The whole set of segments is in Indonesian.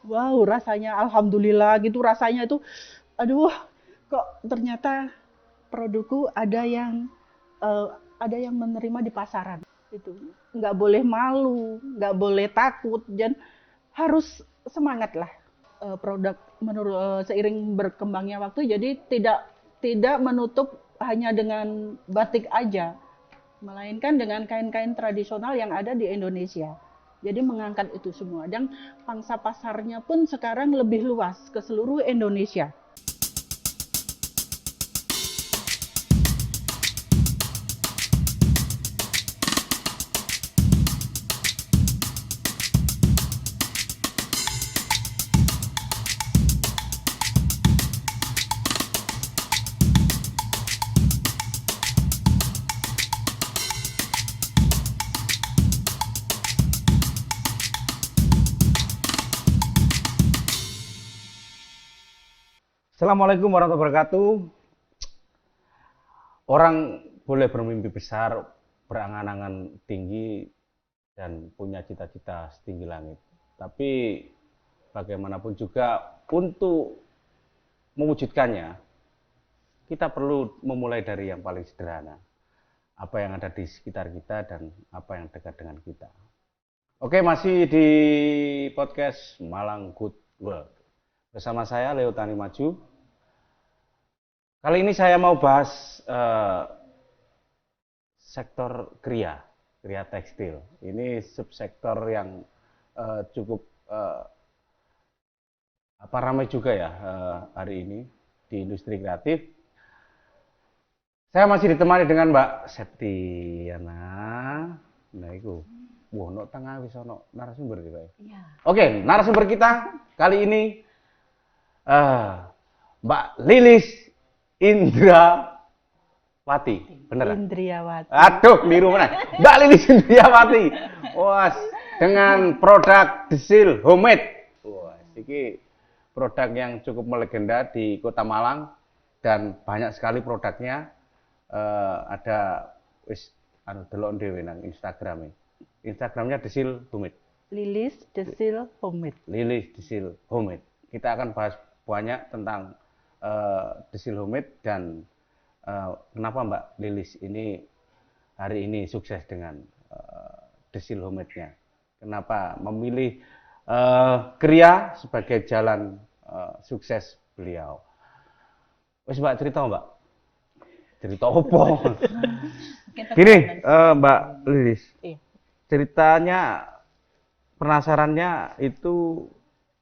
wow, rasanya alhamdulillah gitu, rasanya itu aduh, kok ternyata produkku eh, ada yang menerima di pasaran itu. Nggak boleh malu, nggak boleh takut, dan harus semangat lah. Produk menurut seiring berkembangnya waktu, jadi tidak menutup hanya dengan batik aja, melainkan dengan kain-kain tradisional yang ada di Indonesia. Jadi mengangkat itu semua, dan pangsa pasarnya pun sekarang lebih luas ke seluruh Indonesia. Assalamualaikum warahmatullahi wabarakatuh. Orang boleh bermimpi besar, berangan-angan tinggi, dan punya cita-cita setinggi langit. Tapi bagaimanapun juga untuk mewujudkannya, kita perlu memulai dari yang paling sederhana. Apa yang ada di sekitar kita dan apa yang dekat dengan kita. Oke, masih di podcast Malang Good World. Bersama saya Leo Tani Maju. Kali ini saya mau bahas sektor kria tekstil. Ini subsektor yang cukup ramai juga ya hari ini di industri kreatif. Saya masih ditemani dengan Mbak Septiana. Nah, itu. Wah, no tengah wis ono narasumber gitu. Iya. Oke, narasumber kita kali ini Mbak Lilis Indriawati, bener? Indriawati. Aduh, keliru mana? Mbak Lilis Indriawati. Wah, dengan produk Desil Homemade. Wah, ini produk yang cukup melegenda di Kota Malang dan banyak sekali produknya. Ada wis delok dhewe nang Instagram. Instagramnya Desil Homemade. Lilis Desil Homemade. Lilis Desil Homemade. Kita akan bahas banyak tentang Desil Homemade dan kenapa Mbak Lilis ini hari ini sukses dengan Desil Homemade-nya. Kenapa memilih kria sebagai jalan sukses beliau. Wes Mbak cerita Mbak. Cerita apa? Gini Mbak Lilis. Iya. Ceritanya, penasarannya itu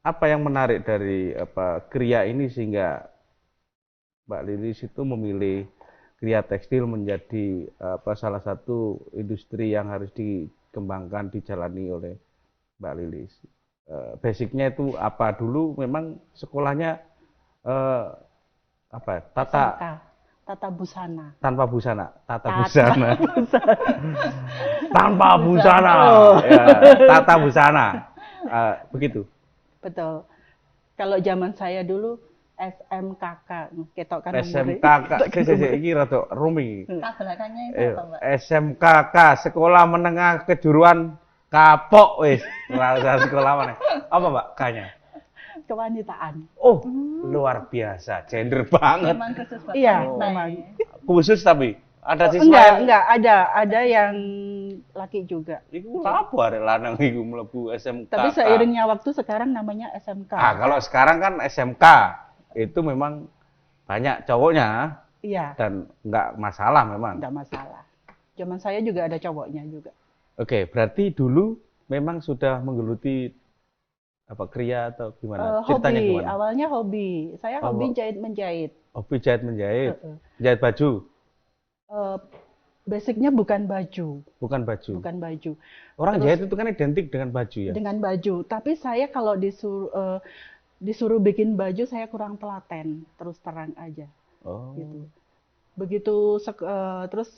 apa yang menarik dari kria ini sehingga Mbak Lilis itu memilih kria tekstil menjadi salah satu industri yang harus dikembangkan, dijalani oleh Mbak Lilis. Basicnya itu apa dulu? Memang sekolahnya Tata busana. Tanpa busana, Tata busana. busana. Tanpa busana. Oh. Ya, tata busana. Begitu. Betul. Kalau zaman saya dulu SMKK, ketok kan SMKK, iki rada rumi. Belakangnya itu apa, Mbak? SMKK, Sekolah Menengah Kejuruan Kapok wis. Ora usah sekolah mana. Apa, Mbak? Kayaknya. Kewanitaan. Oh, luar biasa. Gender banget. Memang khusus buat Iya, wanita memang. ya. Khusus tapi ada siswa yang Enggak, ada yang laki juga. iku apa arek lanang iku mlebu SMK. Tapi seiringnya waktu sekarang namanya SMK. Kalau sekarang kan SMK itu memang banyak cowoknya Iya, dan nggak masalah memang. enggak masalah. Zaman saya juga ada cowoknya juga. Oke, berarti dulu memang sudah menggeluti kria atau gimana? Ceritanya Hobi, gimana? awalnya hobi. Saya Oh, hobi jahit-menjahit. Hobi jahit menjahit, Heeh. jahit baju, Basicnya bukan baju, bukan baju. bukan baju. Orang Terus- jahit itu kan identik dengan baju ya. Dengan baju. Tapi saya kalau disuruh bikin baju, saya kurang telaten, terus terang aja. Oh, Gitu. Begitu terus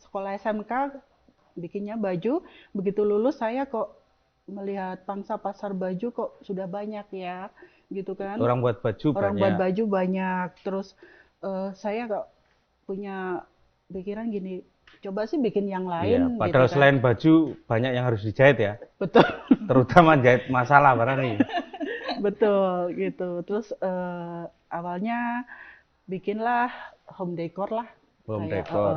sekolah SMK bikinnya baju, begitu lulus saya kok melihat pangsa pasar baju kok sudah banyak ya, gitu kan. orang buat baju Orang banyak. buat baju banyak. Terus saya kok punya pikiran gini, coba sih bikin yang Iya, lain padahal gitu kan. selain baju banyak yang harus dijahit ya. Betul. Terutama jahit masalah barang nih. Betul gitu. Terus awalnya bikinlah home decor lah. Home Kayak decor.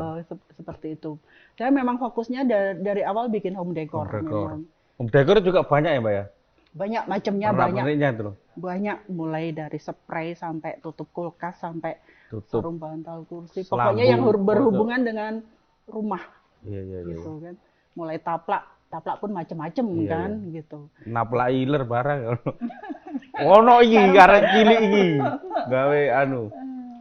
seperti itu. Saya memang fokusnya dari awal bikin home Home decor decor. memang. Home decor juga banyak ya, Mbak ya? Banyak macamnya, banyak. Pernak-perniknya itu loh. Banyak mulai dari spray sampai tutup kulkas sampai Tutup sarung bantal kursi. Pokoknya selambu. yang Oh, itu. berhubungan dengan rumah Iya, iya, iya. gitu kan. Mulai taplak, taplak pun macam-macam Iya, kan iya. gitu. Naplailer barang. Ono iki Sarung karek cilik iki. Gawe anu,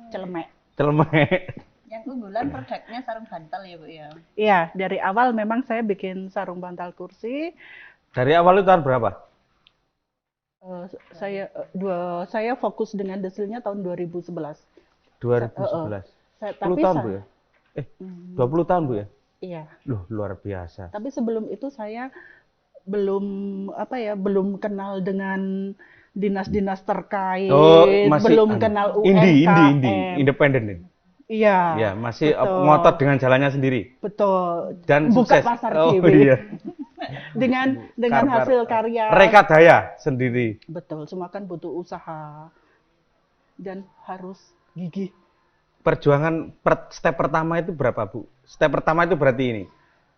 Celemek. celemek. Yang unggulan produknya sarung bantal ya Bu ya. Iya, dari awal memang saya bikin sarung bantal kursi. Dari awal itu tahun berapa? Eh, saya fokus dengan desilnya tahun 2011. 2011. 10 10 tahun, Bu ya? 20 tahun, Bu ya? Iya. Loh, luar biasa. Tapi sebelum itu saya belum belum kenal dengan dinas-dinas terkait, Oh, masih belum anu, kenal indie, UMKM. independen nih. Iya. Ya, masih betul. ngotot dengan jalannya sendiri Betul. dan Buka sukses. pasar Oh kiwi. iya. dengan Karbar. hasil karya. Rekadaya sendiri. Betul, semua kan butuh usaha dan harus gigih. Perjuangan step pertama itu berapa, Bu? Step pertama itu berarti ini.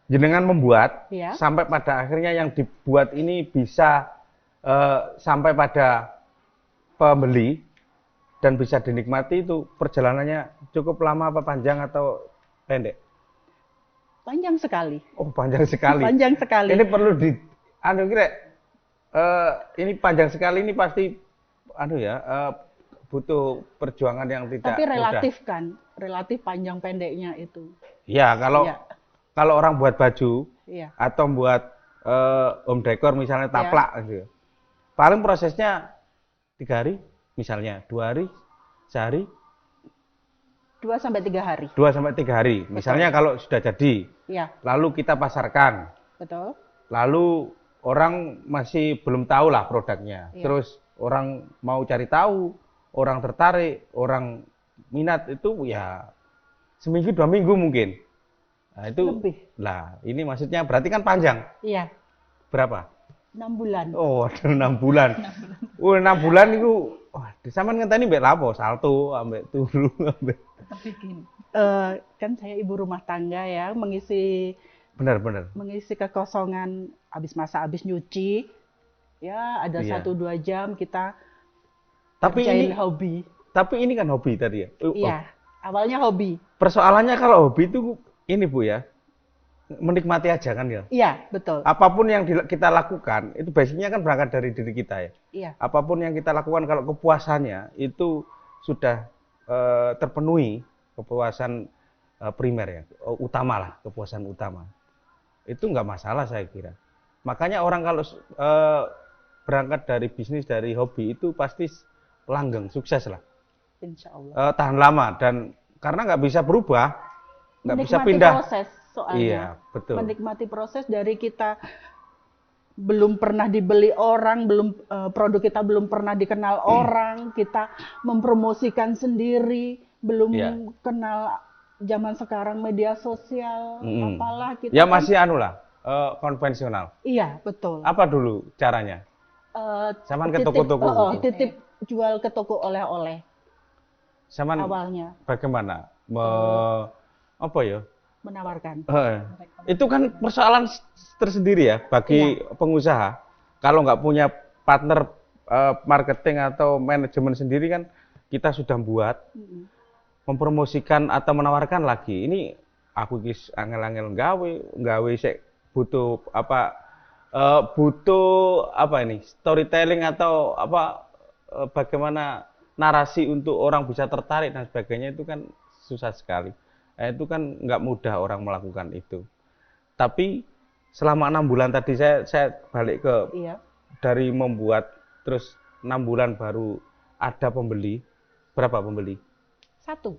Jenengan membuat Ya. sampai pada akhirnya yang dibuat ini bisa sampai pada pembeli dan bisa dinikmati, itu perjalanannya cukup lama apa panjang atau pendek? Panjang sekali. Oh, panjang sekali. Panjang sekali. Ini perlu ini panjang sekali, ini pasti butuh perjuangan yang tidak Tapi mudah. relatif kan, relatif panjang pendeknya itu. Ya, kalau Iya. kalau orang buat baju Iya. atau buat home decor misalnya taplak gitu. Paling prosesnya 3 hari, misalnya 2 hari, sehari, 2 sampai 3 hari. 2 sampai 3 hari. Misalnya kalau sudah jadi, Iya, lalu kita pasarkan, betul. lalu orang masih belum tahu lah produknya. Iya. Terus orang mau cari tahu, orang tertarik, orang minat, itu ya seminggu 2 minggu mungkin. Nah, itu Lebih. lah, ini maksudnya berarti kan panjang. Iya, Berapa? 6 bulan. Oh, ada 6 bulan. 6 bulan itu, wah, sampean ngenteni mbek lapo, salto, ambek turu, ambek. Tetap bikin. Kan saya ibu rumah tangga ya, mengisi Benar-benar. kekosongan habis masak, habis nyuci. Ya, ada Iya. 1-2 jam kita Tapi kerjain ini, hobi. tapi ini kan hobi tadi ya. Iya, awalnya hobi. Persoalannya kalau hobi itu ini, Bu ya, menikmati aja kan ya. Iya, betul. Apapun yang kita lakukan, itu basicnya kan berangkat dari diri kita ya. Iya, Apapun yang kita lakukan, kalau kepuasannya itu sudah terpenuhi, kepuasan primer ya, utama lah, kepuasan utama. Itu nggak masalah saya kira. Makanya orang kalau berangkat dari bisnis, dari hobi, itu pasti langgeng, sukses lah. insya Allah. Tahan lama, dan karena nggak bisa berubah, nggak bisa Menikmati pindah. proses soalnya. Iya, betul. Menikmati proses dari kita belum pernah dibeli orang, produk kita belum pernah dikenal orang, kita mempromosikan sendiri, belum Iya. kenal zaman sekarang media sosial, apalah kita Ya kan- masih anu lah, konvensional. Iya, betul. Apa dulu caranya? Saman ke toko-toko gitu. Titip jual ke toko oleh-oleh Saman awalnya bagaimana? Apa ya? menawarkan. Itu kan persoalan tersendiri ya bagi pengusaha. Kalau nggak punya partner marketing atau manajemen sendiri, kan kita sudah buat, mempromosikan atau menawarkan lagi. Ini aku kis angel-angel gawe sik butuh apa, butuh apa ini, storytelling atau apa, bagaimana narasi untuk orang bisa tertarik dan sebagainya, itu kan susah sekali. Itu kan nggak mudah orang melakukan itu. Tapi selama 6 bulan tadi, saya balik ke Iya. dari membuat, terus 6 bulan baru ada pembeli. Berapa pembeli? Satu.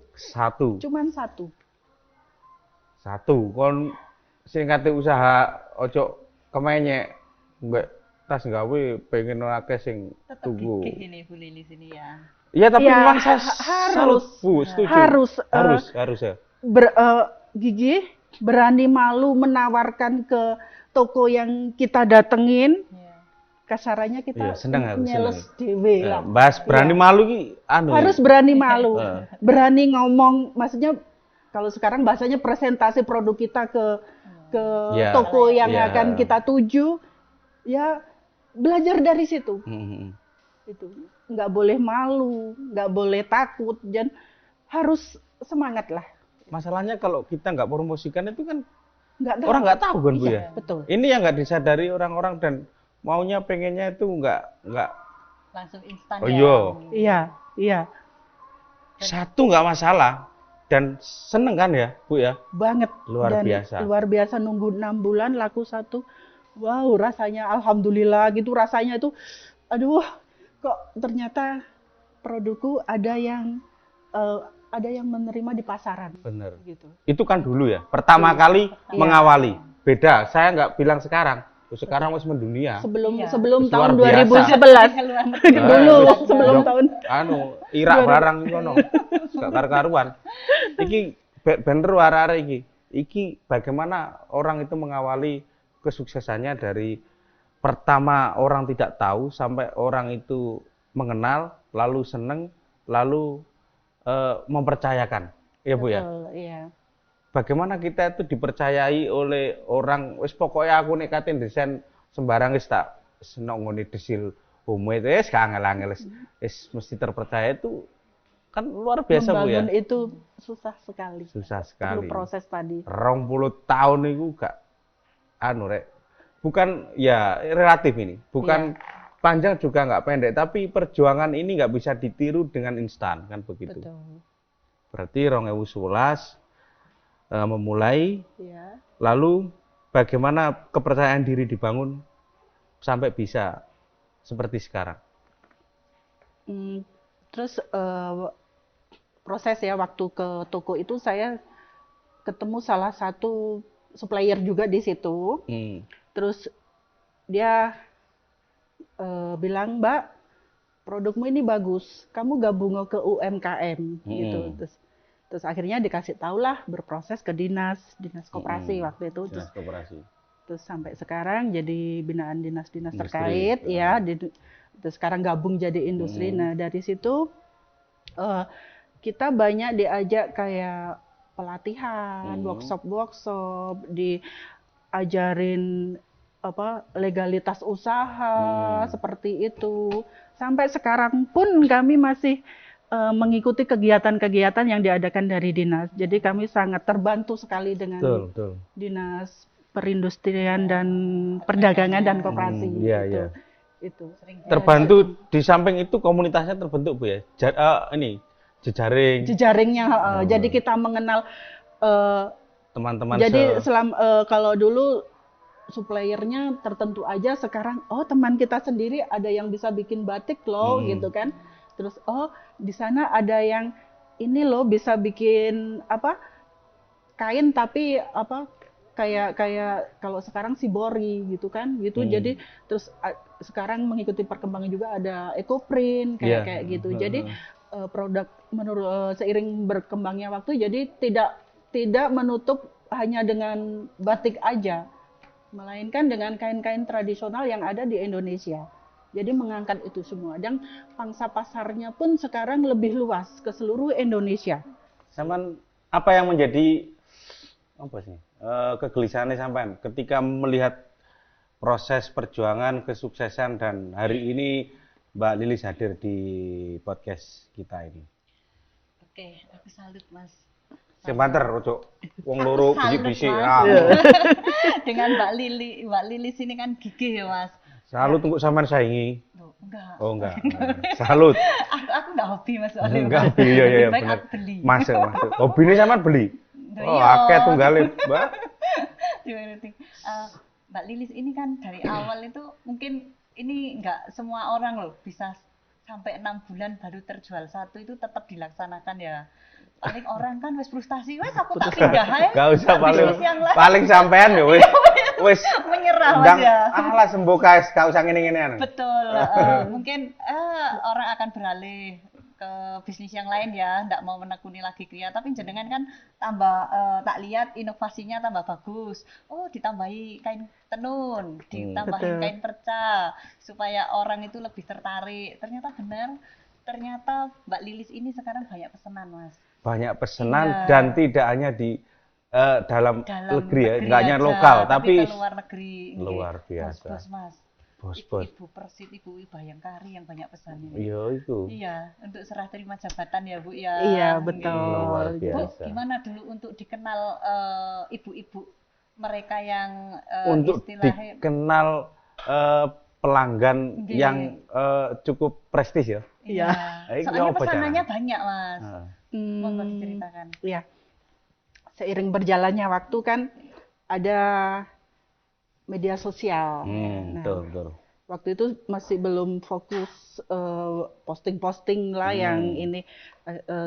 Cuman satu. Kon sing kate usaha ojo kemenyek, mbek tas gawe pengen akeh sing Tetap tuku. gigih ini Bu Lili sini ya. Iya, tapi Ya, memang saya harus. salut, Bu, setuju. Harus, ya. Gigih, berani malu menawarkan ke toko yang kita datengin, Iya. kasarannya Iya, kita seneng aku, nyeles seneng. dhewe lah. Bahas berani Iya. malu ki anu. Harus berani malu, Heeh. berani ngomong. Maksudnya kalau sekarang bahasanya presentasi produk kita ke Iya. toko yang Iya. akan kita tuju, ya belajar dari situ. Mm-mm. Itu nggak boleh malu, nggak boleh takut, dan harus semangat lah. Masalahnya kalau kita nggak promosikan itu kan Nggak orang nggak tahu kan Bu Iya, ya. betul. Ini yang nggak disadari orang-orang dan maunya pengennya itu nggak Langsung instan Oh, ya. iya. Iya, iya, satu nggak masalah dan seneng kan ya Bu ya. banget. Luar Dan biasa. luar biasa, nunggu 6 bulan laku satu. Wow, rasanya alhamdulillah gitu, rasanya itu aduh, kok ternyata produkku ada yang menerima di pasaran Bener. gitu. Itu kan dulu ya. Pertama kali Iya. mengawali. Beda. Saya nggak bilang sekarang. Sekarang wis mendunia. Sebelum Iya. sebelum Luar tahun biasa. 2011 Luar dulu Nah, sebelum Jok, tahun anu irak barang ngono. Gak karu-karuan. Iki bener arek-arek iki. Iki bagaimana orang itu mengawali kesuksesannya dari pertama orang tidak tahu sampai orang itu mengenal, lalu seneng, lalu mempercayakan. Iya Bu ya. Betul, iya. Bagaimana kita itu dipercayai oleh orang wis pokoknya aku nek katen desain sembarang wis tak seneng ngene desil homo itu wis gak angel-angel wis mesti terpercaya itu kan luar biasa Bu ya. Membangun itu susah sekali. Susah Perlu sekali. proses tadi. 20 tahun itu gak anu rek. Bukan ya relatif ini, bukan panjang juga nggak pendek, tapi perjuangan ini nggak bisa ditiru dengan instan kan begitu. Betul. Berarti 2011 memulai. Ya. Lalu bagaimana kepercayaan diri dibangun sampai bisa seperti sekarang? Terus proses ya, waktu ke toko itu saya ketemu salah satu supplier juga di situ. Terus dia bilang, Mbak, produkmu ini bagus, kamu gabung ke UMKM gitu. Terus akhirnya dikasih tahulah, berproses ke dinas koperasi waktu itu. Dinas koperasi. Terus sampai sekarang jadi binaan dinas-dinas Industri, terkait ya. Terus sekarang gabung jadi industri. Nah, dari situ kita banyak diajak kayak pelatihan, workshop, diajarin legalitas usaha seperti itu. Sampai sekarang pun kami masih mengikuti kegiatan-kegiatan yang diadakan dari dinas. Jadi kami sangat terbantu sekali dengan Betul. dinas perindustrian dan perdagangan dan koperasi. Iya, gitu. iya. Itu. Terbantu di samping itu komunitasnya terbentuk Bu ya. ini jejaring Jejaringnya, jadi kita mengenal. teman-teman. Jadi kalau dulu suppliernya tertentu aja, sekarang teman kita sendiri ada yang bisa bikin batik loh gitu kan. Terus di sana ada yang ini loh bisa bikin kain tapi kayak kalau sekarang sibori gitu kan gitu. Jadi terus sekarang mengikuti perkembangan juga ada ecoprint kayak gitu. Jadi produk seiring berkembangnya waktu, jadi tidak menutup hanya dengan batik aja, melainkan dengan kain-kain tradisional yang ada di Indonesia. Jadi mengangkat itu semua, dan pangsa pasarnya pun sekarang lebih luas ke seluruh Indonesia. Sampean apa yang menjadi kegelisahannya sampean ketika melihat proses perjuangan kesuksesan dan hari ini Mbak Lilis hadir di podcast kita ini? Oke, aku salut Mas. Sebentar, ojo wong loro bisi-bisi. Dengan Mbak Lilis ini kan gigih ya Mas. Salut untuk sampean saingi. Enggak. Oh enggak. Salut. Aku enggak hobi Mas. Enggak beli ya Baik benar. aku beli. Masuk. Hobine sampean beli. Oh, akeh tunggale, Mbak. Mbak Lilis ini kan dari awal itu mungkin ini enggak semua orang loh bisa sampai 6 bulan baru terjual satu itu tetap dilaksanakan ya. Paling orang kan wis frustasi, wes aku tak pindah aja. Gak usah bisnis yang lain. paling sampean ya wis Menyerah Mas ya. Alah sembuh guys, gak usah ngene-ngenean. Betul. Mungkin orang akan beralih ke bisnis yang lain ya, nggak mau menekuni lagi kria. Tapi jenengan kan tambah tak lihat inovasinya tambah bagus. Oh, ditambahi kain tenun, ditambahin Betul. kain perca supaya orang itu lebih tertarik. Ternyata benar, ternyata Mbak Lilis ini sekarang banyak pesanan, Mas. Banyak pesanan Iya. dan tidak hanya di dalam Dalam negeri ya, negeri nggak hanya aja, lokal, tapi tapi ke luar negeri. Nggih. luar biasa. Bos-bos, Mas. Bos-bos. Ibu-ibu Persit, ibu Bayangkari yang banyak pesannya. Iya itu. Iya, untuk serah terima jabatan ya Bu ya. Iya, Nggih. betul. Luar Bu, biasa. gimana dulu untuk dikenal ibu-ibu mereka yang Untuk istilahnya dikenal pelanggan Nggih. yang cukup prestis ya. iya. Ini Soalnya apa pesanannya caranya? banyak, Mas. Nah, Monggo Hmm, diceritakan. ya, seiring berjalannya waktu kan ada media sosial. Nah, betul, betul. waktu itu masih belum fokus posting-posting lah yang ini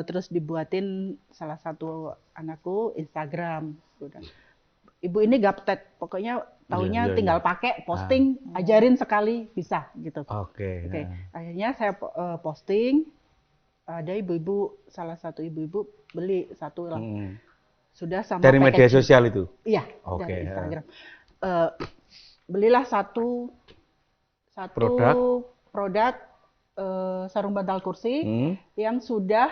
terus dibuatin salah satu anakku Instagram. Udah. Ibu ini gaptek, pokoknya taunya Iya, tinggal iya. pakai posting, ajarin sekali bisa gitu. Oke. Oke, Nah. akhirnya saya posting, ada ibu-ibu, salah satu ibu-ibu beli satu lah, Hmm. sudah sama Dari media packaging. sosial itu. Iya, Oke, dari ya. Instagram. Belilah satu produk sarung bantal kursi Hmm. yang sudah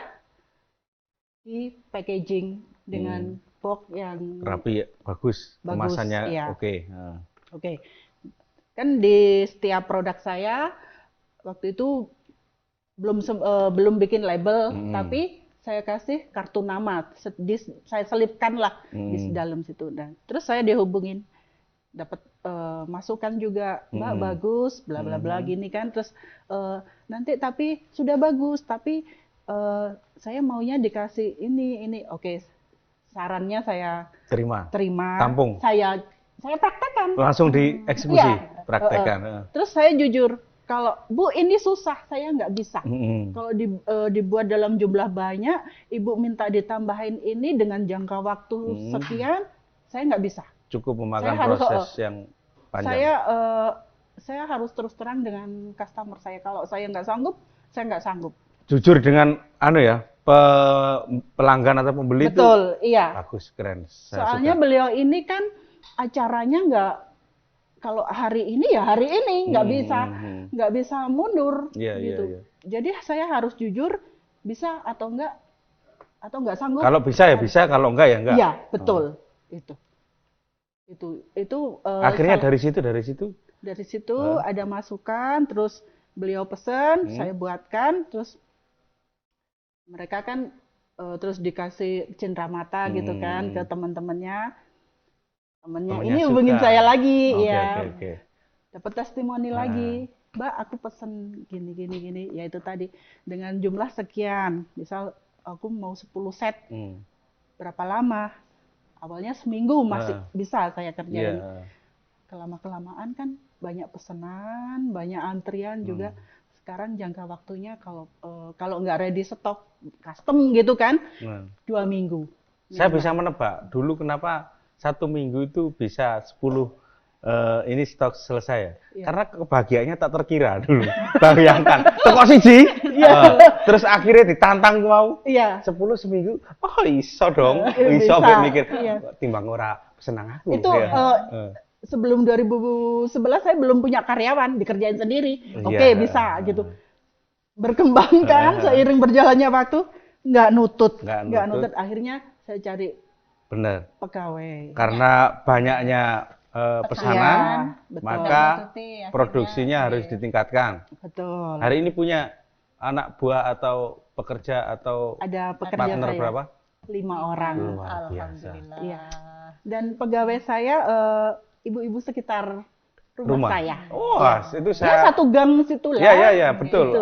di packaging dengan box yang Rapi ya, bagus. Bagus, Kemasannya iya. oke. Nah. oke. Kan di setiap produk saya waktu itu belum bikin label, tapi saya kasih kartu nama, saya selipkan lah di dalam situ. Dan terus saya dihubungin, dapat masukan juga, Mbak bagus, bla bla bla gini kan. Terus nanti tapi sudah bagus, tapi saya maunya dikasih ini. Oke, sarannya saya Terima. terima. Tampung. Saya praktekkan. Langsung dieksekusi, Iya. praktekkan. Terus saya jujur, kalau Bu ini susah, saya nggak bisa. Kalau dibuat dalam jumlah banyak, Ibu minta ditambahin ini dengan jangka waktu sekian, saya nggak bisa. Cukup memakan Saya harus, proses yang panjang. Saya harus terus terang dengan customer saya. Kalau saya nggak sanggup, saya nggak sanggup. Jujur dengan pelanggan atau pembeli Betul, itu iya. bagus, keren. Saya Soalnya suka. beliau ini kan acaranya nggak, kalau hari ini ya hari ini, nggak bisa mundur Iya, gitu. iya. Jadi saya harus jujur, bisa atau nggak sanggup. Kalau bisa ya bisa, kalau enggak ya enggak. Iya, betul. Itu Akhirnya dari situ. dari situ ada masukan, terus beliau pesan, saya buatkan, terus mereka kan terus dikasih cenderamata gitu kan ke teman-temannya. Temennya ini suka. hubungin saya lagi, Oke, ya. oke. Dapat testimoni lagi. Mbak, aku pesen gini. Ya itu tadi dengan jumlah sekian. Misal aku mau 10 set. Berapa lama? Awalnya seminggu masih bisa saya kerjain. Iya. Kelama-kelamaan kan banyak pesanan, banyak antrian juga. Sekarang jangka waktunya kalau nggak ready stock custom gitu kan, 2 minggu. Saya bisa menebak dulu kenapa 1 minggu itu bisa 10 ini stok selesai ya. Karena kebahagiaannya tak terkira dulu. Bayangkan, toko siji. Terus akhirnya ditantang mau. Iya. 10 seminggu. Oh, iso dong. Bisa, Iso mikir. iya. Timbang ora senang aku. Itu sebelum 2011 saya belum punya karyawan, dikerjain sendiri. Oke, bisa gitu. Berkembang kan seiring berjalannya waktu, nggak nutut. Akhirnya saya cari pegawai. Karena banyaknya pesanan, betul. maka Menututi, produksinya harus ditingkatkan. Betul. Hari ini punya anak buah atau pekerja atau Ada pekerja partner saya berapa? 5 orang. Luar biasa. Alhamdulillah. Iya. Dan pegawai saya ibu-ibu sekitar rumah saya. Wah, itu Ya saya. satu gang situ lah. Ya, betul.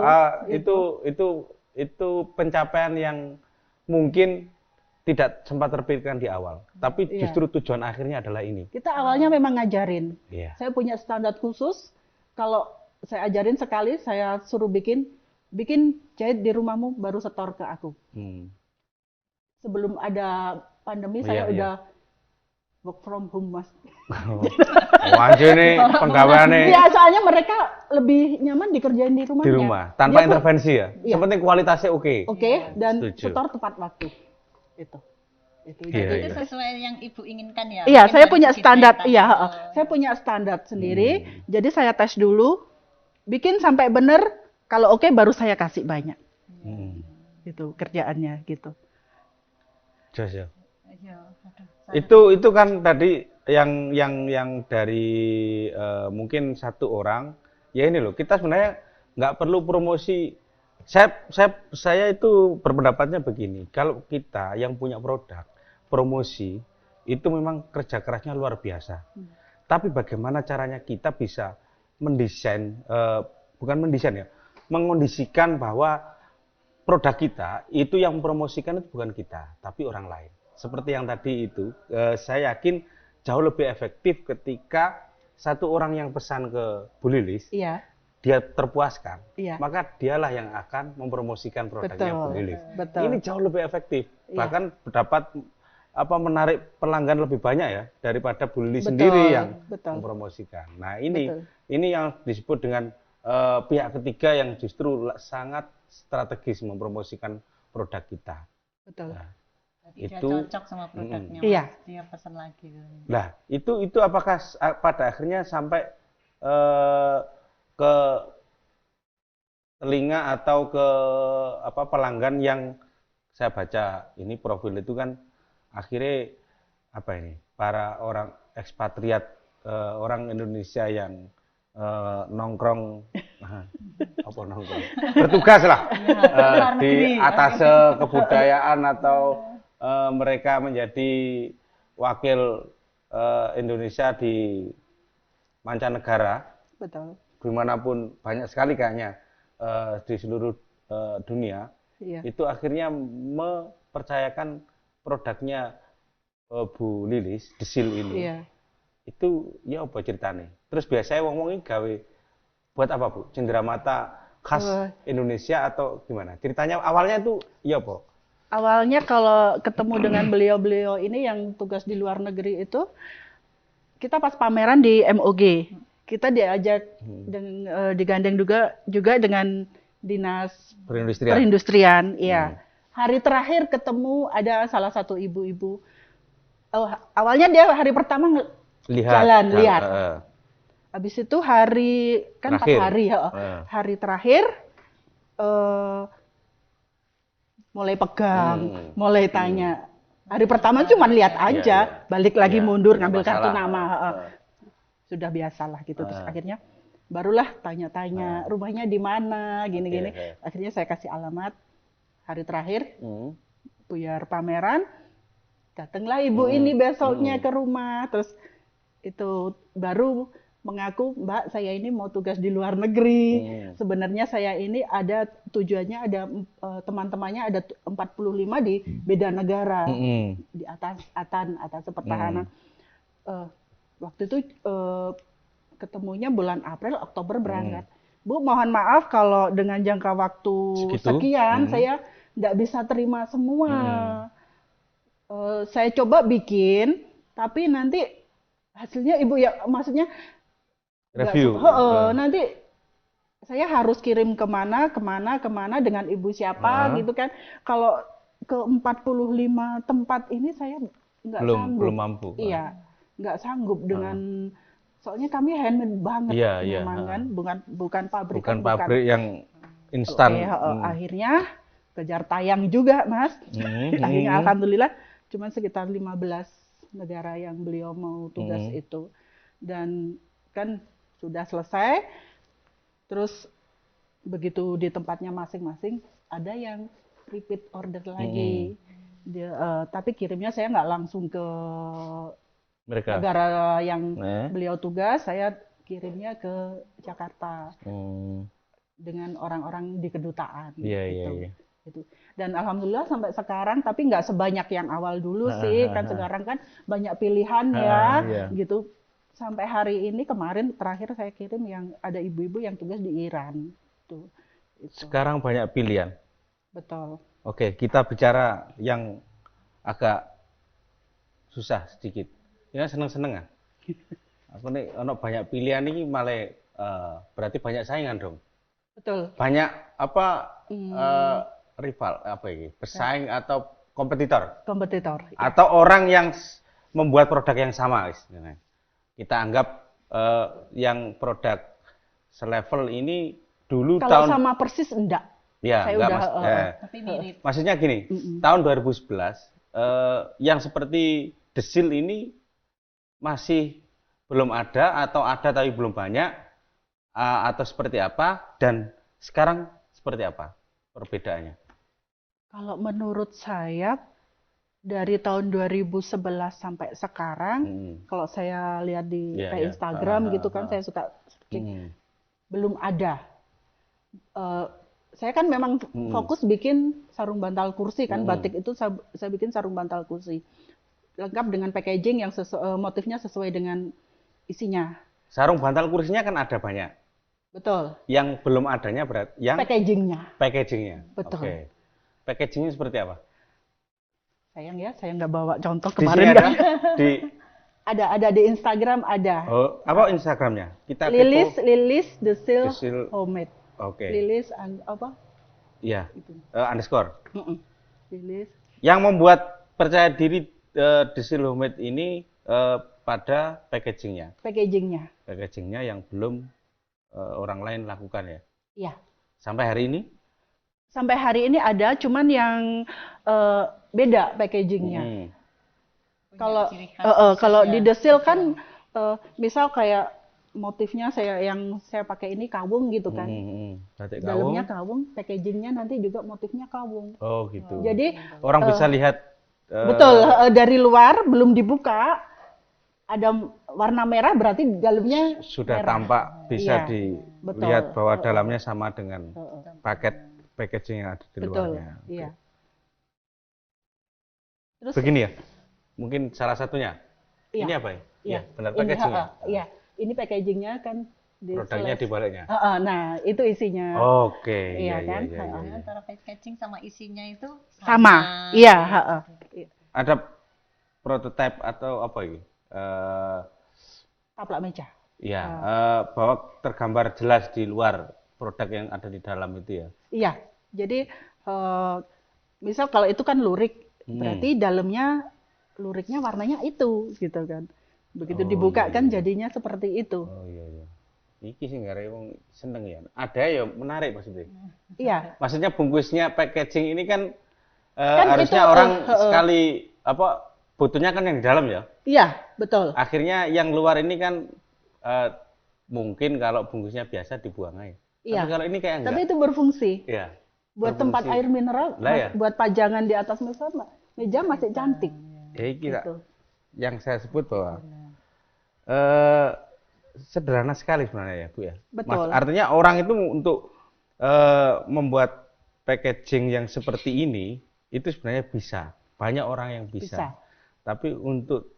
Itu pencapaian yang mungkin tidak sempat terpikirkan di awal, tapi justru tujuan akhirnya adalah ini. Kita awalnya memang ngajarin. Iya. Saya punya standar khusus. Kalau saya ajarin sekali, saya suruh bikin jahit di rumahmu baru setor ke aku. Sebelum ada pandemi saya udah work from home, Mas. Wajib nih penggaweane Iya, soalnya mereka lebih nyaman dikerjain di rumahnya. di rumah tanpa Dia tuh- intervensi ya. Iya. Sepenting kualitasnya oke. Oke, dan Setuju. setor tepat waktu. Itu. Iya, Itu iya. sesuai yang ibu inginkan ya. Iya, Mungkin saya dari punya segi standar. daya Iya, tahan. saya punya standar sendiri. Hmm. Jadi saya tes dulu, bikin sampai benar. Kalau oke, baru saya kasih banyak. Hmm. Gitu kerjaannya gitu. Jos ya. Iya, aduh. Itu kan tadi yang dari mungkin satu orang. Ya ini loh, kita sebenarnya nggak perlu promosi. Saya itu berpendapatnya begini. Kalau kita yang punya produk promosi itu memang kerja kerasnya luar biasa. Tapi bagaimana caranya kita bisa mendesain, bukan mendesain ya, mengondisikan bahwa produk kita itu yang mempromosikan itu bukan kita, tapi orang lain. Seperti yang tadi itu, saya yakin jauh lebih efektif ketika satu orang yang pesan ke Bu Lilis, Iya, dia terpuaskan, iya. maka dialah yang akan mempromosikan produknya Bu Betul. Lilis. Betul. Ini jauh lebih efektif, Iya. bahkan dapat menarik pelanggan lebih banyak ya daripada Bu Lilis Betul, sendiri yang betul. mempromosikan. Nah Betul. ini yang disebut dengan pihak ketiga yang justru sangat strategis mempromosikan produk kita. Betul. Nah, Jadi dia itu- cocok sama produknya. Iya. Mas. Dia pesan lagi. Nah, itu apakah pada akhirnya sampai ke telinga atau ke pelanggan yang saya baca ini profil itu kan akhirnya para orang ekspatriat orang Indonesia yang nongkrong nongkrong bertugas lah luar di negeri. atas kebudayaan atau mereka menjadi wakil Indonesia di mancanegara Betul. dimanapun banyak sekali kayaknya di seluruh dunia Iya. itu akhirnya mempercayakan produknya Bu Lilis Desil ini Iya. itu ya apa ceritanya terus biasanya wong-wong ini gawe buat apa Bu cenderamata khas Indonesia atau gimana ceritanya awalnya itu ya apa Awalnya kalau ketemu dengan beliau-beliau ini yang tugas di luar negeri itu, kita pas pameran di MOG, kita diajak digandeng juga dengan dinas perindustrian, iya. Hari terakhir ketemu ada salah satu ibu-ibu. Awalnya dia hari pertama jalan lihat. Habis itu hari kan Terakhir. 4 hari, hari terakhir mulai pegang, mulai tanya. Hari pertama cuma lihat aja, balik lagi mundur ngambil kartu nama. Sudah biasalah gitu. Terus akhirnya barulah tanya-tanya rumahnya di mana, gini-gini. Akhirnya saya kasih alamat. Hari terakhir buyar pameran, datanglah ibu ini besoknya ke rumah. Terus itu baru mengaku, Mbak, saya ini mau tugas di luar negeri. Sebenarnya saya ini ada tujuannya, ada teman-temannya ada 45 di beda negara, di atas pertahanan. Waktu itu ketemunya bulan April, Oktober berangkat. Bu, mohon maaf kalau dengan jangka waktu sekian saya nggak bisa terima semua. Saya coba bikin, tapi nanti hasilnya ibu ya, maksudnya review. Nanti saya harus kirim kemana dengan ibu siapa gitu kan. Kalau ke 45 tempat ini saya nggak sanggup. Belum mampu. Iya, nggak sanggup dengan soalnya kami handmade banget memang kan, bukan pabrik. Bukan pabrik yang instan. Akhirnya kejar tayang juga, Mas. Akhirnya alhamdulillah cuma sekitar 15 negara yang beliau mau tugas itu. Dan kan sudah selesai, terus begitu di tempatnya masing-masing ada yang repeat order lagi. Tapi kirimnya saya nggak langsung ke negara yang beliau tugas, saya kirimnya ke Jakarta dengan orang-orang di kedutaan. Gitu. Dan alhamdulillah sampai sekarang, tapi nggak sebanyak yang awal dulu sih, kan sekarang kan banyak pilihan ya, gitu. Sampai hari ini kemarin terakhir saya kirim yang ada ibu-ibu yang tugas di Iran. Tuh. Sekarang banyak pilihan. Betul. Oke, kita bicara yang agak susah sedikit. Ya seneng-seneng ah. Aku nih ono banyak pilihan ini malah berarti banyak saingan dong. Betul. Banyak apa Hmm, rival apa ini? Pesaing atau kompetitor kompetitor. Ya. atau orang yang membuat produk yang sama, guys. Kita anggap yang produk selevel ini dulu Kalau tahun sama persis enggak. ya Saya enggak udah, Tapi mirip. maksudnya gini, tahun 2011 yang seperti Desil ini masih belum ada atau ada tapi belum banyak atau seperti apa dan sekarang seperti apa perbedaannya? Kalau menurut saya dari tahun 2011 sampai sekarang, kalau saya lihat di Iya, kayak iya. Instagram gitu kan, saya suka searching, belum ada. Eh, saya kan memang fokus bikin sarung bantal kursi kan, batik itu saya bikin sarung bantal kursi, lengkap dengan packaging yang motifnya sesuai dengan isinya. Sarung bantal kursinya kan ada banyak. Betul. Yang belum adanya berarti yang packagingnya. Betul. Oke. Packagingnya seperti apa? Sayang ya, saya nggak bawa contoh Di sini kemarin ada kan. di Ada di Instagram ada. oh, apa Instagramnya? Kita Lilis Desil Desil. Homemade. Oke. Lilis apa? Iya. Itu. Underscore. Lilis. Yang membuat percaya diri Desil Homemade ini pada packagingnya. Packagingnya yang belum orang lain lakukan ya. Iya. Sampai hari ini? Sampai hari ini ada, cuman yang beda packagingnya. Kalau di Desil kan misal kayak motifnya yang saya pakai ini kawung gitu kan. Batik Dalamnya kawung. kawung, packagingnya nanti juga motifnya kawung. Oh gitu. Jadi orang bisa lihat betul, dari luar belum dibuka ada warna merah berarti dalamnya sudah merah. tampak bisa Iya, dilihat betul. bahwa dalamnya sama dengan packaging yang ada di Betul. luarnya. Oke. Iya. Terus Begini ya, mungkin salah satunya. Iya. Ini apa ya? Iya, Benar ini, packagingnya. iya, ini packagingnya kan Produknya di baliknya. nah, itu isinya. Oke, Iya iya, kan? iya, iya, iya. Antara packaging sama isinya itu Sama. Iya, Ada prototipe atau apa ini? taplak meja. Ya, bahwa tergambar jelas di luar produk yang ada di dalam itu ya. Iya. Jadi misal kalau itu kan lurik, berarti dalamnya luriknya warnanya itu gitu kan. Begitu dibuka kan jadinya seperti itu. Oh iya iya. Iki sih nggak wong seneng ya. Ada ya menarik maksudnya. Iya. Maksudnya bungkusnya packaging ini kan, Kan harusnya itu, orang sekali apa butuhnya kan yang di dalam ya. Iya, betul. Akhirnya yang luar ini kan mungkin kalau bungkusnya biasa dibuang aja. Iya. Tapi kalau ini kayak enggak. Tapi itu berfungsi. Iya. Buat tempat air mineral, Lah ya. buat pajangan di atas meja masih cantik. Ya iki Kak, Gitu. yang saya sebut bahwa sederhana sekali sebenarnya ya Bu ya. Betul. Artinya orang itu untuk membuat packaging yang seperti ini itu sebenarnya bisa. Banyak orang yang bisa. Tapi untuk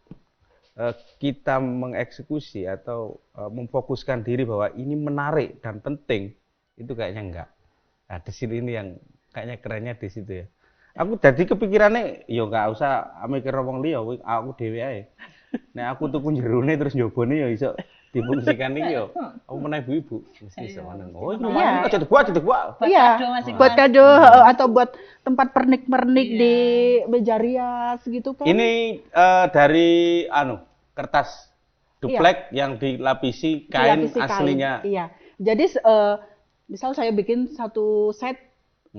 kita mengeksekusi atau memfokuskan diri bahwa ini menarik dan penting, itu kayaknya enggak. Nah, di sini ini yang kayaknya kerennya di situ ya. Aku jadi kepikirannya, yo nggak usah mikir wong liya, aku dhewe ae. Nek aku tuku jerone terus njobone ya iso difungsikan iki yo. Aku menawa ibu-ibu mesti iso ngono. Oh, iki lumayan aja dibuat. Iya, buat kado atau buat tempat pernik-pernik di meja rias gitu kan. Ini dari kertas duplek yang dilapisi kain aslinya. Iya. Jadi misal saya bikin satu set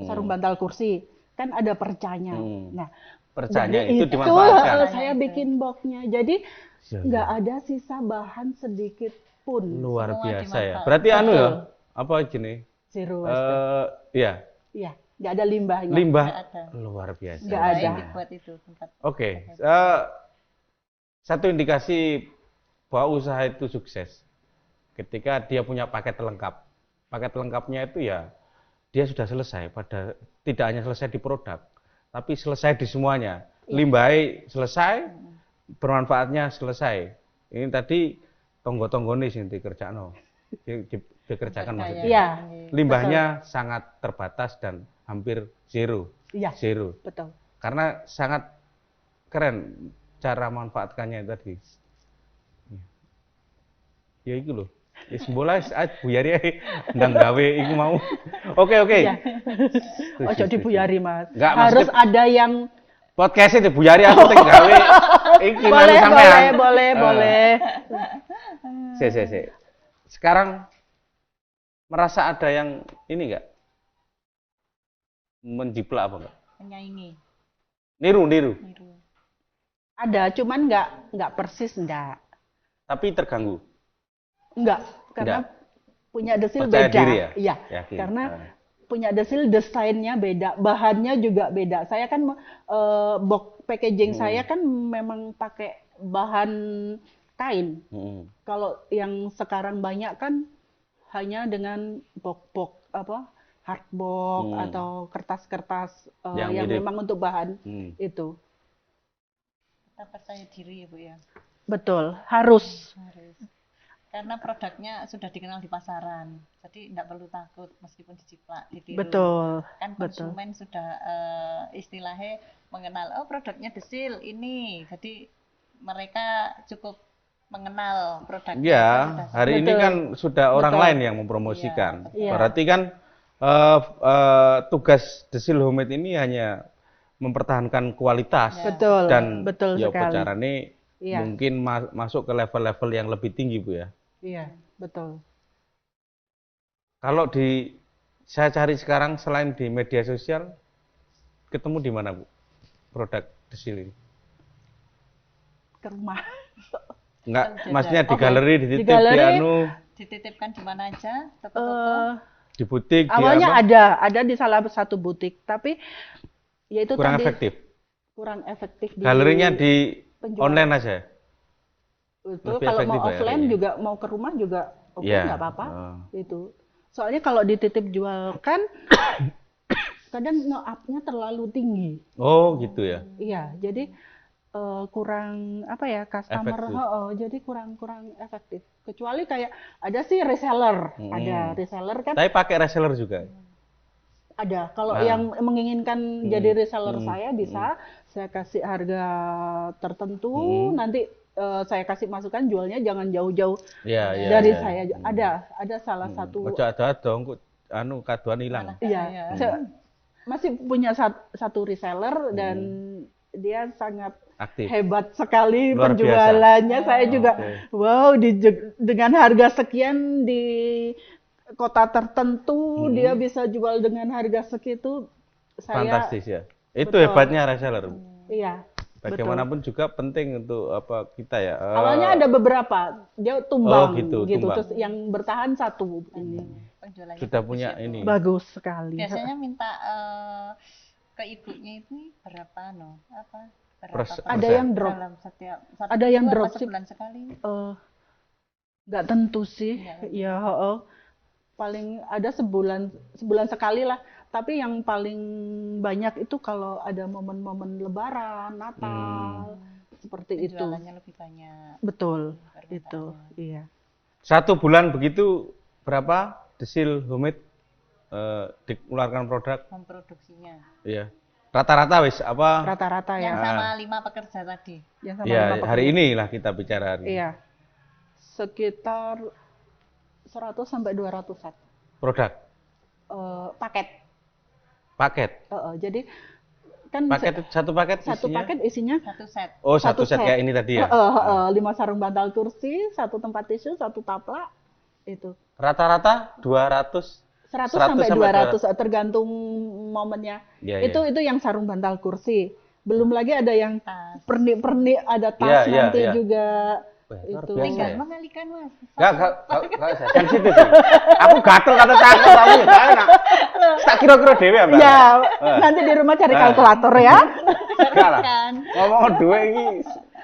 sarung bantal kursi, kan ada percanya. Nah, percanya dari itu dimanfaatkan. Saya bikin boxnya. Jadi nggak ada sisa bahan sedikit pun. Luar Semua biasa ya. dimanfaatkan. Berarti ya, apa gini? Zero waste. Iya. Iya, nggak ada limbahnya. Limbah Nggak ada. luar biasa. Nggak ada. Dibuat itu tempat. Oke, satu indikasi bahwa usaha itu sukses ketika dia punya paket lengkap. Paket lengkapnya itu ya dia sudah selesai, tidak hanya selesai di produk, tapi selesai di semuanya. Limbahnya selesai, bermanfaatnya selesai. Ini tadi tonggo-tonggone sing dikerjakno. Dikerjakan maksudnya. Iya. Limbahnya sangat terbatas dan hampir zero. Iya. Zero. Betul. Karena sangat keren cara manfaatkannya tadi. Ya iku lho. Wis bola wis buyari ae ndang gawe iku mau. Oke. Iya. Ojo dibuyari, Mas. Enggak, Harus maksudnya- ada yang Podcast itu buyari aku teng gawe iki boleh, melu sampean. boleh. Si. Sekarang merasa ada yang ini enggak? Menjiplak apa enggak? Menyaingi. Niru. Niru. Ada, cuman nggak persis, enggak. Tapi terganggu. Enggak, karena punya desil Percaya beda. diri ya? Iya. Yakin. Karena punya desil desainnya beda, bahannya juga beda. Saya kan box packaging saya kan memang pakai bahan kain. Kalau yang sekarang banyak kan hanya dengan box hardbox atau kertas-kertas yang mirip. memang untuk bahan itu. Kita percaya diri ya Bu ya. Betul, harus. Karena produknya sudah dikenal di pasaran, jadi tidak perlu takut meskipun diciplak, ditiru. Betul. Kan konsumen sudah istilahnya mengenal, oh produknya Desil ini, jadi mereka cukup mengenal produknya. Ya, Sudah hari ini Betul. kan sudah orang Betul. lain yang mempromosikan. Iya. Berarti kan tugas Desil Homemade ini hanya mempertahankan kualitas Betul, dan betul ya sekali. carane Iya. mungkin masuk ke level-level yang lebih tinggi Bu ya. Iya, betul. Kalau saya cari sekarang selain di media sosial, ketemu di mana Bu produk Desil ini? Ke rumah. Enggak, Jajan. maksudnya di Oke. galeri, Di dititip, galeri, dititipkan di mana aja, toko-toko. di butik, Awalnya di apa? ada di salah satu butik, tapi ya itu Kurang tadi efektif. kurang efektif di Galerinya di penjualan. online aja. Itu lebih kalau efektif mau ya offline kayaknya. juga mau ke rumah juga oke, Iya. nggak apa-apa. Oh. Itu. Soalnya kalau dititip jualkan kadang nge-up-nya terlalu tinggi. Oh, gitu ya. Iya, jadi kurang apa ya, customer Efektif. jadi kurang efektif. Kecuali kayak ada sih reseller, ada reseller kan Tapi pakai reseller juga. ada. Kalau Nah. yang menginginkan jadi reseller saya bisa saya kasih harga tertentu, nanti saya kasih masukan jualnya jangan jauh-jauh Iya, iya. dari iya. saya. Ada salah satu. Ojo ada dong, kaduan hilang. Iya, saya masih punya satu reseller dan dia sangat Aktif. hebat sekali Luar penjualannya. Saya juga Oke. wow dengan harga sekian di kota tertentu dia bisa jual dengan harga segitu. Saya Fantastis ya. Itu Betul. hebatnya reseller. iya. Bagaimanapun juga penting untuk apa kita ya. Awalnya ada beberapa, dia tumbang gitu, tumbang. Terus yang bertahan satu ini. Penjualannya Sudah bagus punya ya, Bu. ini. Bagus sekali. Biasanya minta ke ibunya itu berapa berapa Persen. Ada yang drop. dalam setiap Ada yang minggu apa drop sih. sebulan sekali. Nggak tentu sih, Nggak. ya paling ada sebulan sekali lah. Tapi yang paling banyak itu kalau ada momen-momen Lebaran, Natal, seperti itu. Penjualannya lebih banyak. Betul, permintaannya. itu, iya. 1 bulan begitu berapa Desil Homemade dikeluarkan produk? Memproduksinya. Iya. Rata-rata wis apa? Rata-rata Yang ya. sama 5 pekerja tadi. Yang sama Iya, lima hari pekerja. ini lah kita bicara hari ini. Iya. Sekitar 100 sampai 200-an Produk, paket. paket. Jadi kan Satu paket satu isinya? paket isinya Satu set. Oh, satu satu set set. kayak ini tadi ya. 5 sarung bantal kursi, 1 tempat tisu, 1 taplak, itu. Rata-rata 200. 100 100 sampai sampai 200 tergantung momennya. Iya, Itu yang sarung bantal kursi. Belum lagi ada yang Tas. pernik-pernik, ada tas Iya, nanti iya. juga. Wah, luar Itu. biasa Tinggal ya. mengalihkan Mas. Enggak sensitif. Aku gatel kata cakep tapi ya gak enak. Tak kira-kira dhewe ya, Mbak. Ya, nanti di rumah cari kalkulator ya. Enggak lah. Kan. Ngomong duwe iki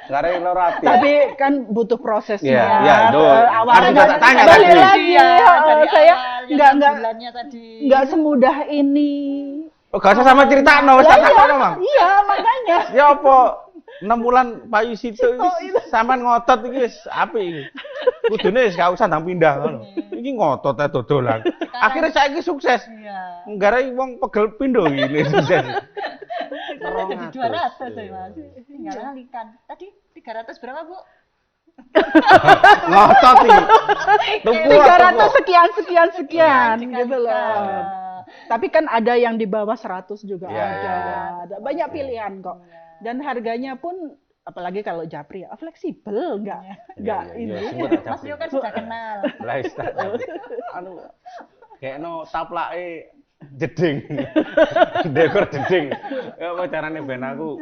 gare loro ati. Tapi kan butuh prosesnya. Iya, iya, Dul. Awalnya Harus tak tanya balik tadi. lagi. Iya, dari Saya awal, yang nggak bulannya tadi. nggak semudah ini. Oh, gak usah sama critakno, wis tak takono, Mang. Iya, makanya. Ya apa 6 bulan payu situ iki sampean ngotot iki wis apik iki. Kudune wis gak usah ndang pindah ngono. Iki ngotot ae dodolan. Akhirnya saiki sukses. Iya. Nggare wong pegel pindho iki sukses. Sekarang jadi 200 ya Mas. Tinggal alihkan. Tadi 300 berapa Bu? Ngotot iki. Tuku 300 sekian Iya, gitu loh. dikali-kali. Tapi kan ada yang di bawah 100 juga Iya, ada. iya. Ada banyak pilihan kok. Iya. Dan harganya pun apalagi kalau Japri ya fleksibel, enggak Iya, iya, ini. iya, semua tak Mas Rio kan sudah kenal. Lah Ustaz. Anu kayakno taplake jeding. Dekor jeding. Ya apa carane ben aku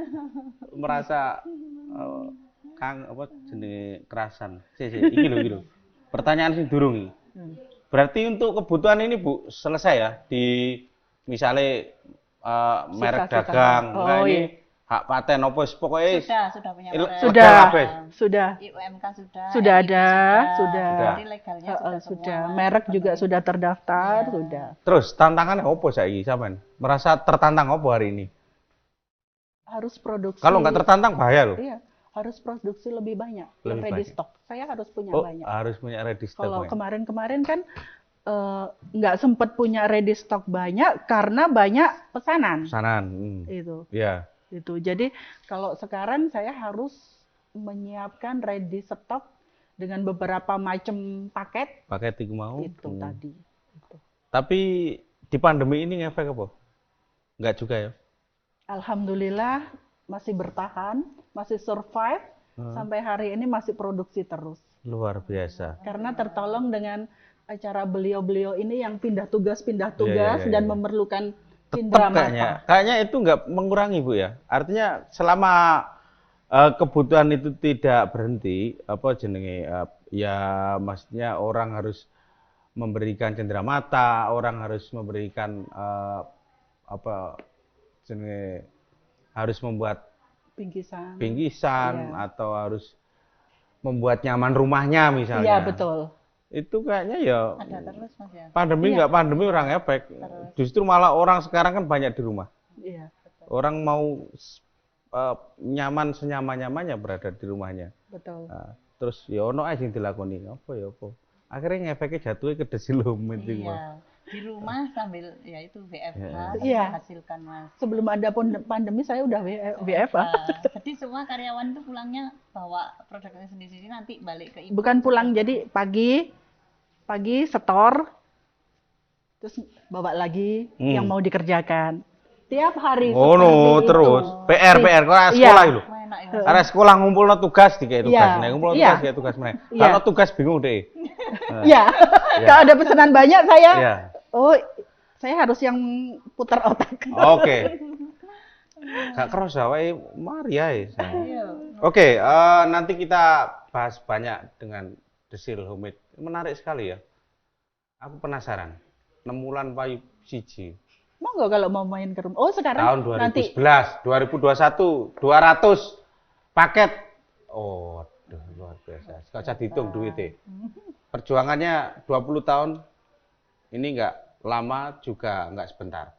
merasa kang apa jenenge kerasan. Iki lho. Pertanyaan sing durung iki. Berarti untuk kebutuhan ini Bu selesai ya di misalnya merek Sisa-sisa. dagang. Oh, Nah iya. ini hak paten apa wis pokoknya Sudah punya Il- merek. Sudah. legal kabeh. Sudah. IUMK sudah. Sudah MIP ada, sudah. Jadi legalnya sudah semua. Sudah. Merek juga sudah terdaftar, Iya. sudah. Terus tantangannya apa saiki sampean? Merasa tertantang apa hari ini? Harus produksi. Kalau nggak tertantang bahaya loh. Iya, harus produksi lebih banyak. Yang Lebih ready banyak. stock. Saya harus punya Oh, banyak. harus punya ready stock. Kalau Bang. kemarin-kemarin kan nggak sempat punya ready stock banyak karena banyak pesanan. Pesanan. Itu. Ya. Itu. Jadi kalau sekarang saya harus menyiapkan ready stock dengan beberapa macam paket Paket iku mau. itu tadi. Itu. Tapi di pandemi ini ngefek apa? Enggak juga ya? Alhamdulillah masih bertahan, masih survive sampai hari ini masih produksi terus. Luar biasa. Karena tertolong dengan acara beliau-beliau ini yang pindah tugas Iya, dan iya. memerlukan Tetap indera kayaknya. mata. Kayaknya itu nggak mengurangi Bu ya. Artinya selama kebutuhan itu tidak berhenti, apa jenenge ya maksudnya orang harus memberikan cendera mata, orang harus memberikan apa jenenge harus membuat Bingkisan. bingkisan Iya. atau harus membuat nyaman rumahnya misalnya. Iya, betul. Itu kayaknya ya Ada terus Mas ya. pandemi Iya. nggak pandemi orang efek. Justru malah orang sekarang kan banyak di rumah. Iya, Orang mau nyaman senyaman-nyamannya berada di rumahnya. betul. Nah, terus ya ono ae sing dilakoni apa ya apa. Akhirnya ngefeknya jatuhnya ke desilum itu Mas. Iya. Di rumah sambil ya itu WFH Iya. hasilkan Mas. Sebelum ada pandemi saya udah WFH. Jadi semua karyawan itu pulangnya bawa produknya sendiri-sendiri nanti balik ke ibu. Bukan pulang, jadi pagi setor, terus bawa lagi yang mau dikerjakan. Tiap hari Oh seperti no, itu. terus PR kok arek Iya. sekolah iki lho. Wah, enak ya. Arek sekolah ngumpulno tugas dikek tugas, Iya. nek ngumpulno Iya. tugas dikek tugas meneh. Iya. Kalau tugas bingung deh. Iya. Kalau ada pesanan banyak saya, Iya. oh saya harus yang putar otak. Oke. Gak keros wae mari ae. Iya. Oke, nanti kita bahas banyak dengan Desil Homemade. Menarik sekali ya. Aku penasaran. 6 wulan payu siji. Monggo kalau mau main ke rumah. Oh sekarang Tahun nanti 2011, 2021, 200 paket. Oh, aduh, luar biasa. Gak usah dihitung duitnya. Perjuangannya 20 tahun. Ini nggak lama juga nggak sebentar.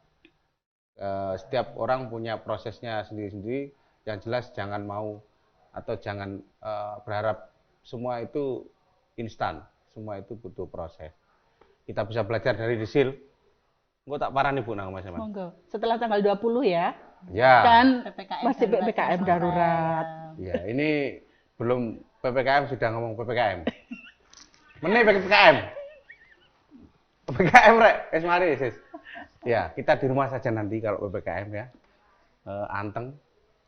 Setiap orang punya prosesnya sendiri-sendiri. Yang jelas jangan mau atau jangan berharap semua itu instan. Semua itu butuh proses. Kita bisa belajar dari Desil. Enggak tak parah nih Bu nang Mas. monggo. Setelah tanggal 20 ya. Ya. Kan PPKM masih darurat PPKM selesai. darurat. Ya, ini belum PPKM sudah ngomong PPKM. Meneh PPKM. PPKM rek, wis mari sis. Ya, kita di rumah saja nanti kalau PPKM ya. Anteng.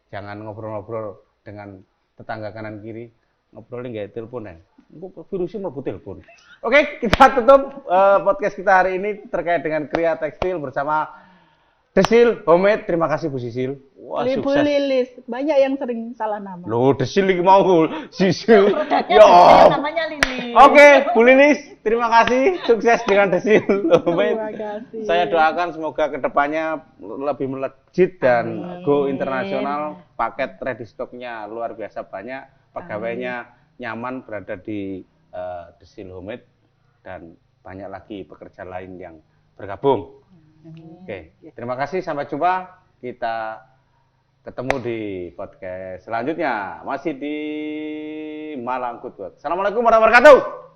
Jangan ngobrol-ngobrol dengan tetangga kanan kiri. Ngobrolin nggak telepon ya. Virusnya mlebu telepon. Oke, kita tutup podcast kita hari ini terkait dengan Kria Tekstil bersama Desil Homemade. Terima kasih Bu Sisil. Wah, Bu sukses. Lilis, banyak yang sering salah nama. Loh, Desil iki mau Sisil. Produknya Ya. Desil, namanya Lili. Oke, Bu Lilis, terima kasih. Sukses dengan Desil. Terima kasih. Saya doakan semoga kedepannya lebih melejit dan go internasional. Paket ready stocknya luar biasa banyak. Pegawainya nyaman berada di Desil Homemade dan banyak lagi pekerja lain yang bergabung. Oke, terima kasih. Sampai jumpa. Kita ketemu di podcast selanjutnya. Masih di Malang Good Work. Assalamualaikum warahmatullahi wabarakatuh.